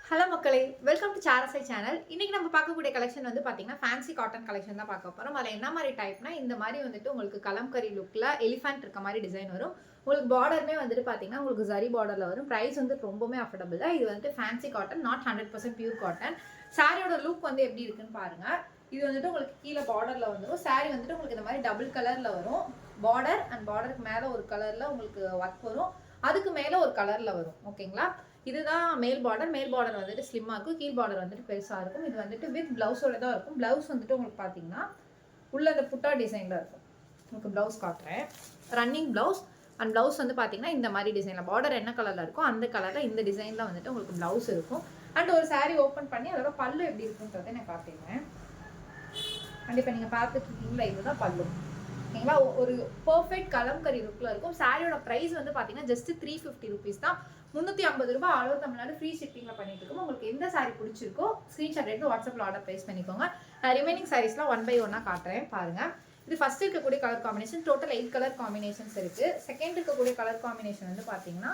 Hello மக்களே, welcome to சாரசை channel. இன்னைக்கு நம்ம பார்க்கக்கூடிய கலெக்ஷன் வந்து பார்த்தீங்கன்னா, ஃபேன்சி காட்டன் கலெக்ஷன் தான் பார்க்க போறோம். அதில் என்ன மாரி டைப்னா, இந்த மாரி வந்துட்டு உங்களுக்கு கலம்கரி லுக்ல எலிஃபண்ட் இருக்க மாரி டிசைன் வரும். உங்களுக்கு பார்டருமே வந்துட்டு பார்த்தீங்கன்னா, உங்களுக்கு ஜரி பார்டர்ல வரும். பிரைஸ் வந்து ரொம்பவுமே அஃபோர்டபுள் தான். இது வந்துட்டு fancy cotton, not 100% pure cotton. சாரியோட லுக் வந்து எப்படி இருக்குன்னு பாருங்க. இது வந்துட்டு உங்களுக்கு கீழே பார்டர்ல வந்துடும். சாரி வந்துட்டு உங்களுக்கு இந்த மாதிரி டபுள் கலர்ல வரும். பார்டர் அண்ட் பார்டருக்கு மேலே ஒரு கலர்ல உங்களுக்கு ஒர்க் வரும். அதுக்கு மேலே ஒரு கலர்ல வரும். ஓகேங்களா? இதுதான் மேல் பார்டர் வந்துட்டு ஸ்லிம்மாக இருக்கும். கீழ் பார்டர் வந்துட்டு பெருசாக இருக்கும். இது வந்துட்டு வித் பிளவுஸோட தான் இருக்கும். பிளவுஸ் வந்துட்டு உங்களுக்கு பார்த்தீங்கன்னா உள்ள அந்த புட்டா டிசைனில் இருக்கும். உங்களுக்கு பிளவுஸ் காட்டுறேன். ரன்னிங் பிளவுஸ் அண்ட் பிளவுஸ் வந்து பார்த்தீங்கன்னா இந்த மாதிரி டிசைனில் பார்டர் என்ன கலரில் இருக்கோ அந்த கலரில் இந்த டிசைனில் வந்துட்டு உங்களுக்கு பிளவுஸ் இருக்கும். அண்ட் ஒரு சாரீ ஓப்பன் பண்ணி அதோட பல்லு எப்படி இருக்குன்றதை நான் காட்டிடுறேன். அண்ட் இப்போ நீங்கள் பார்த்துட்டு இருக்கீங்களா, இதுதான் பல்லு. ஓகேங்களா? ஒரு பர்ஃபெக்ட் கலம்கரி லுக்கில் இருக்கும். சாரியோட ப்ரைஸ் வந்து பார்த்தீங்கன்னா ஜஸ்ட் 350 ருபீஸ் தான். 350 ரூபாய் ஆல் ஓவர் தமிழ்நாடு ஃப்ரீ ஷிப்பிங்கில் பண்ணிட்டு இருக்கோம். உங்களுக்கு எந்த சாரி பிடிச்சிருக்கோ ஸ்க்ரீன்ஷாட் எடுத்து வாட்ஸ்அப்பில் ஆர்டர் ப்ளேஸ் பண்ணிக்கோங்க. நான் ரிமைனிங் சாரீஸ்லாம் 1 by 1 காட்டுறேன் பாருங்கள். இது ஃபர்ஸ்ட் இருக்கக்கூடிய colour combination. Total 8 colour combinations இருக்குது. செகண்ட் இருக்கக்கூடிய கலர் காம்பினேஷன் வந்து பார்த்தீங்கன்னா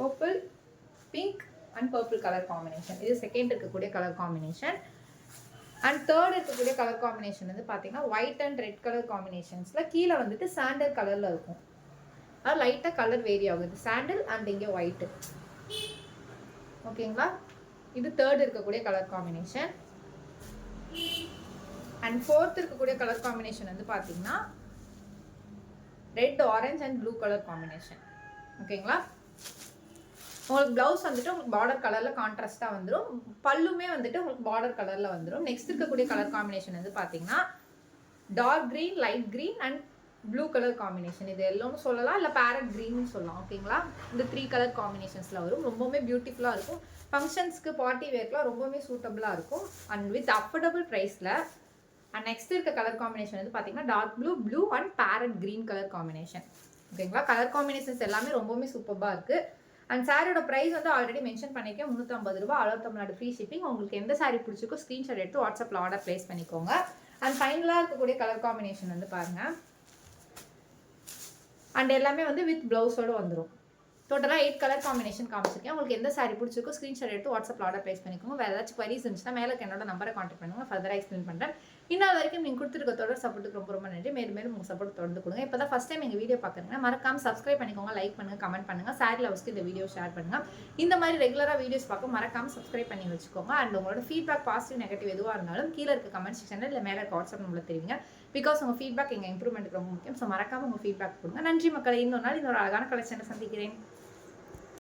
purple, pink and purple colour combination. இது செகண்ட் இருக்கக்கூடிய கலர் காம்பினேஷன். அண்ட் தேர்ட் இருக்கக்கூடிய கலர் காம்பினேஷன் வந்து பார்த்தீங்கன்னா ஒயிட் அண்ட் ரெட் கலர் காம்பினேஷன்ஸில் கீழே வந்துட்டு சாண்டல் கலரில் இருக்கும். அது லைட்டாக கலர் வேரி ஆகுது. சாண்டில் அண்ட் இங்கே ஒயிட்டு. ஓகேங்களா? இது தேர்ட் இருக்கக்கூடிய கலர் காம்பினேஷன். அண்ட் ஃபோர்த் இருக்கக்கூடிய கலர் காம்பினேஷன் வந்து பார்த்தீங்கன்னா red, orange and blue colour combination. ஓகேங்களா? உங்களுக்கு ப்ளவுஸ் வந்துட்டு உங்களுக்கு பார்டர் கலரில் கான்ட்ராஸ்ட்டாக வந்துடும். பல்லுமே வந்துட்டு உங்களுக்கு பார்டர் கலரில் வந்துடும். நெக்ஸ்ட் இருக்கக்கூடிய கலர் காம்பினேஷன் வந்து பார்த்தீங்கன்னா dark green, light green and blue colour combination. இது எல்லோன்னு சொல்லலாம், இல்லை பேரட் க்ரீன்னு சொல்லலாம். ஓகேங்களா? இந்த 3 கலர் காம்பினேஷன்ஸில் வரும். ரொம்பவுமே பியூட்டிஃபுல்லாக இருக்கும். ஃபங்க்ஷன்ஸ்க்கு, பார்ட்டி வேர்க்கெலாம் ரொம்பவுமே சூட்டபுளாக இருக்கும். அண்ட் வித் அஃபோர்டபுள் ப்ரைஸில். அண்ட் நெக்ஸ்ட் இருக்க கலர் காம்பினேஷன் வந்து பார்த்தீங்கன்னா dark blue and parrot green colour combination. ஓகேங்களா? கலர் காம்பினேஷன்ஸ் எல்லாமே ரொம்பவுமே சூப்பராக இருக்குது. அண்ட் சாரியோட ப்ரைஸ் வந்து ஆல்ரெடி மென்ஷன் பண்ணியிருக்கேன். 350 ரூபாய் all over Tamil Nadu free shipping. உங்களுக்கு எந்த சாரி பிடிச்சிருக்கோ ஸ்க்ரீன்ஷாட் எடுத்து வாட்ஸ்அப்பில் ஆர்டர் ப்ளேஸ் பண்ணிக்கோங்க. அண்ட் ஃபைனலாக இருக்கக்கூடிய கலர் காம்பினேஷன் வந்து பாருங்கள். அண்ட் எல்லாமே வந்து வித் ப்ளவுஸோடு வந்துடும். டோட்டலாக 8 கலர் காம்பினேஷன் காமிச்சிருக்கேன். உங்களுக்கு எந்த சாரி பிடிச்சிருக்கோ ஸ்க்ரீன்ஷாட் எடுத்து வாட்ஸ்அப்பில் ஆர்டர் ப்ளேஸ் பண்ணிக்கோங்க. வேறு ஏதாச்சும் குவரிஸ் இருந்துச்சுன்னா மேலே என்னோட நம்பரை கான்டாக்ட் பண்ணுங்கள். ஃபர்தராக எக்ஸ்பிளைன் பண்ணுறேன். இன்னொரு வரைக்கும் நீங்கள் கொடுத்துருக்க தொடர் சப்போர்ட்டுக்கு ரொம்ப நன்றி. மேலும் உங்கள் சப்போர்ட் தொடர்ந்து கொடுங்க. இப்போ தான் ஃபஸ்ட் டைம் எங்கள் வீடியோ பார்க்குறீங்கன்னா மறக்காம சப்ஸ்கிரைப் பண்ணிக்கோங்க, லைக் பண்ணுங்கள், கமெண்ட் பண்ணுங்கள். சாரி லவர்ஸ்க்கு இந்த வீடியோ ஷேர் பண்ணுங்கள். இந்த மாதிரி ரெகுலராக வீடியோஸ் பார்க்க மறக்காம சப்ஸ்கிரைப் பண்ணி வச்சுக்கோங்க. அண்ட் உங்களோட ஃபீட்பேக் பாசிட்டிவ், நெகட்டிவ் எதுவாக இருந்தாலும் கீழே இருக்க கமெண்ட் செக்ஷனில் இல்லை மேலே இருக்க வாட்ஸ்அப் நம்பரில் தெரிவிங்க. பிகாஸ் உங்கள் ஃபீட்பேக் எங்கள் இம்ப்ரூவ்மெண்ட்டுக்கு ரொம்ப முக்கியம். ஸோ மறக்காம உங்கள் ஃபீட்பேக் கொடுங்க. நன்றி மக்களை. இன்னொரு நாள் இன்னொரு அழகான கலெக்ஷனை சந்திக்கிறேன்.